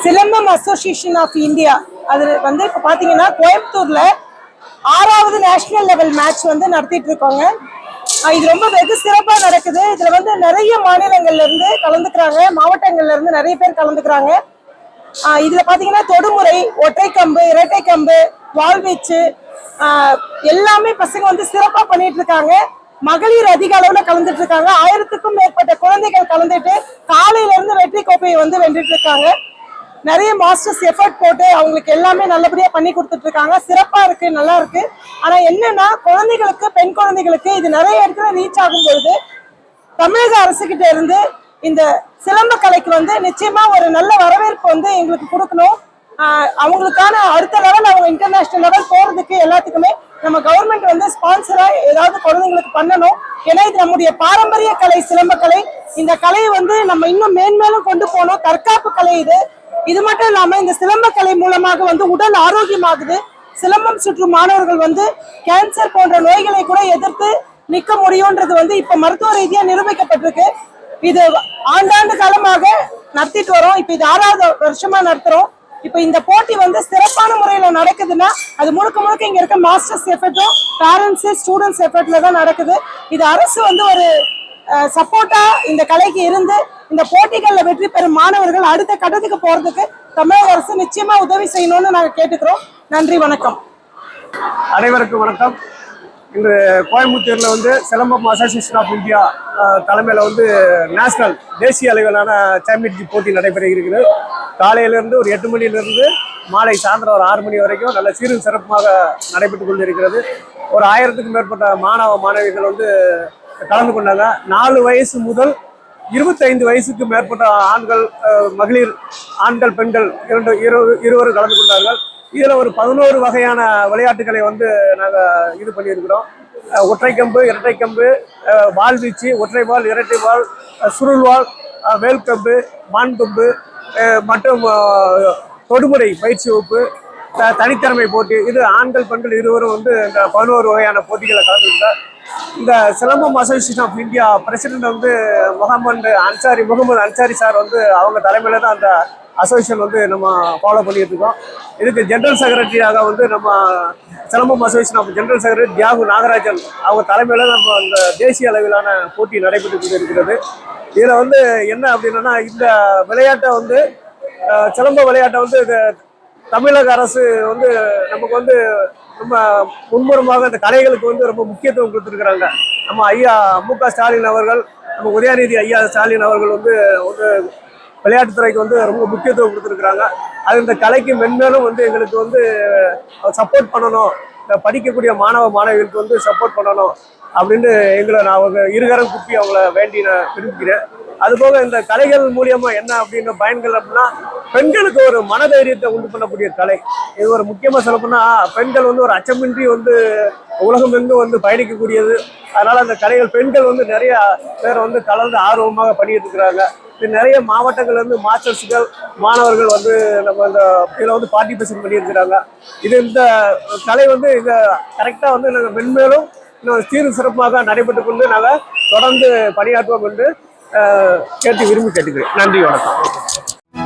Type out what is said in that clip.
Silambam association of India அது வந்து இப்போ பார்த்தீங்கன்னா கோயம்புத்தூர்ல 6வது நேஷனல் லெவல் மேட்ச் வந்து நடத்திட்டு இருக்கோங்க. இது ரொம்ப வெகு சிறப்பாக நடக்குது. இதுல வந்து நிறைய மாநிலங்கள்ல இருந்து கலந்துக்கிறாங்க, மாவட்டங்கள்ல இருந்து நிறைய பேர் கலந்துக்கிறாங்க. இதுல பாத்தீங்கன்னா தொடுமுறை, ஒற்றை கம்பு, இரட்டை கம்பு, வாள்வீச்சு எல்லாமே பசங்க வந்து சிறப்பா பண்ணிட்டு இருக்காங்க. மகளிர் அதிக அளவுல கலந்துட்டு இருக்காங்க. 1000க்கும் மேற்பட்ட குழந்தைகள் கலந்துட்டு காலையில இருந்து வெற்றி கோப்பையை வந்து வென்றுட்டு இருக்காங்க. நிறைய மாஸ்டர்ஸ் எஃபர்ட் போட்டு அவங்களுக்கு எல்லாமே நல்லபடியா பண்ணி கொடுத்துட்டு இருக்காங்க. சிறப்பா இருக்கு, நல்லா இருக்கு. ஆனா என்னன்னா குழந்தைகளுக்கு, பெண் குழந்தைகளுக்கு இது நிறைய இடத்துல ரீச் ஆகும் பொழுது தமிழக அரசு கிட்ட இருந்து இந்த சிலம்ப கலைக்கு வந்து நிச்சயமா ஒரு நல்ல வரவேற்பு வந்து எங்களுக்கு கொடுக்கணும். அவங்களுக்கான அடுத்த லெவல், அவங்க இன்டர்நேஷனல் லெவல் போறதுக்கு எல்லாத்துக்குமே நம்ம கவர்மெண்ட் வந்து ஸ்பான்சரா ஏதாவது குழந்தைங்களுக்கு பண்ணணும். ஏன்னா இது நம்முடைய பாரம்பரிய கலை, சிலம்ப கலை. இந்த கலையை வந்து நம்ம இன்னும் மேன்மேலும் கொண்டு போகணும். தற்காப்பு கலை இது. இது மட்டும் இல்லாம இந்த சிலம்ப கலை மூலமாக வந்து உடல் ஆரோக்கியமாகுது. சிலம்பம் சுற்றும் மாணவர்கள் வந்து கேன்சர் போன்ற நோய்களை கூட எதிர்த்து நிற்க முடியும்ன்றது வந்து இப்ப மருத்துவ ரீதியா நிரூபிக்கப்பட்டிருக்கு. இது ஆண்டாண்டு காலமாக நடத்திட்டு வரோம். இப்ப இது 6வது வருஷமா நடத்துறோம். இப்ப இந்த போட்டி வந்து சிறப்பான முறையில நடக்குதுன்னா அது முழுக்க முழுக்க இங்க இருக்க மாஸ்டர்ஸ் எஃபர்ட்டும் பேரண்ட்ஸ் ஸ்டூடெண்ட்ஸ் எஃபர்ட்ல தான் நடக்குது. இது அரசு வந்து ஒரு சப்போர்ட்டா இந்த கலைக்கு இருந்து இந்த போட்டிகள்ல வெற்றி பெறும் மாணவர்கள் அடுத்த கட்டத்துக்கு போறதுக்கு தமிழக அரசு நிச்சயமா உதவி செய்யணும்னு நாங்க கேட்டுக்கிறோம். நன்றி, வணக்கம். அனைவருக்கும் வணக்கம். இன்று கோயம்புத்தூர்ல வந்து சிலம்பம் அசோசியேஷன் ஆஃப் இந்தியா தலைமையில வந்து நேஷனல் தேசிய அளவிலான சாம்பியன்ஷிப் போட்டி நடைபெற இருக்கிறது. காலையிலிருந்து ஒரு 8 மணியிலிருந்து மாலை சாயந்தரம் ஒரு 6 மணி வரைக்கும் நல்ல சீரும் சிறப்புமாக நடைபெற்று கொண்டிருக்கிறது. ஒரு 1000க்கும் மேற்பட்ட மாணவ மாணவிகள் வந்து கலந்து கொண்டாங்க. 4 வயசு முதல் 25 வயசுக்கு மேற்பட்ட ஆண்கள், மகளிர், ஆண்கள், பெண்கள் இருவரும் கலந்து கொண்டார்கள். இதில் ஒரு 11 வகையான விளையாட்டுகளை வந்து நாங்கள் இது பண்ணியிருக்கிறோம். ஒற்றைக்கம்பு, இரட்டைக்கம்பு, வாள்வீச்சு, ஒற்றைவாள், இரட்டைவாள், சுருள்வாள், வேல்கம்பு, மான்கொம்பு மற்றும் தொடுமுறை பயிற்சி வகுப்பு, தனித்திறமை போட்டி. இது ஆண்கள், பெண்கள் இருவரும் வந்து இந்த 11 வகையான போட்டிகளை கலந்துருந்தார். இந்த Silambam association of India president வந்து முகமது அன்சாரி சார் வந்து அவங்க தலைமையில தான் அந்த அசோசியேஷன் வந்து நம்ம ஃபாலோ பண்ணிட்டு இருக்கோம். இதுக்கு ஜெனரல் செக்ரட்டரியாக வந்து நம்ம Silambam association of general secretary Thiyagu Nagarajan அவங்க தலைமையில நம்ம அந்த தேசிய அளவிலான போட்டி நடைபெற்று கொண்டு இருக்கிறது. இதில் வந்து என்ன அப்படின்னா, இந்த விளையாட்டை வந்து சிலம்ப விளையாட்டை வந்து தமிழக அரசு வந்து நமக்கு வந்து ரொம்ப முன்முறமாக இந்த கலைகளுக்கு வந்து ரொம்ப முக்கியத்துவம் கொடுத்துருக்குறாங்க. நம்ம ஐயா மு.க. ஸ்டாலின் அவர்கள், நம்ம உதயநிதி ஐயா ஸ்டாலின் அவர்கள் வந்து விளையாட்டுத்துறைக்கு வந்து ரொம்ப முக்கியத்துவம் கொடுத்துருக்குறாங்க. அது இந்த கலைக்கு மென்மேலும் வந்து எங்களுக்கு வந்து சப்போர்ட் பண்ணணும், இந்த படிக்கக்கூடிய மாணவ மாணவிகளுக்கு வந்து சப்போர்ட் பண்ணணும் அப்படின்னு எங்களை நான் அவங்க இருகரம் குப்பி அவங்கள வேண்டி நான் விரும்புகிறேன். அதுபோக இந்த கலைகள் மூலியமா என்ன அப்படின்னு பயன்கள் அப்படின்னா, பெண்களுக்கு ஒரு மனதைரியத்தை உண்டு பண்ணக்கூடிய கலை இது. ஒரு முக்கியமா சொல்லப்போனா பெண்கள் வந்து ஒரு அச்சமின்றி வந்து உலகம் எங்கும் வந்து பயணிக்கக்கூடியது. அதனால அந்த கலைகள் பெண்கள் வந்து நிறைய பேர் வந்து கலந்து ஆர்வமாக பண்ணிட்டு இருக்கிறாங்க. இது நிறைய மாவட்டங்கள்ல இருந்து மாஸ்டர்ஸ்கள், மாணவர்கள் வந்து நம்ம இந்த இதில் வந்து பார்ட்டிசிபேஷன் பண்ணியிருக்கிறாங்க. இது இந்த கலை வந்து இதை கரெக்டாக வந்து நாங்கள் மென்மேலும் இன்னும் சீரும் சிறப்பாக நடைபெற்று கொண்டு நாங்கள் தொடர்ந்து பணியாற்றுவோம் என்று கேட்டு விரும்பி கேட்டுக்கிறேன். நன்றி, வணக்கம்.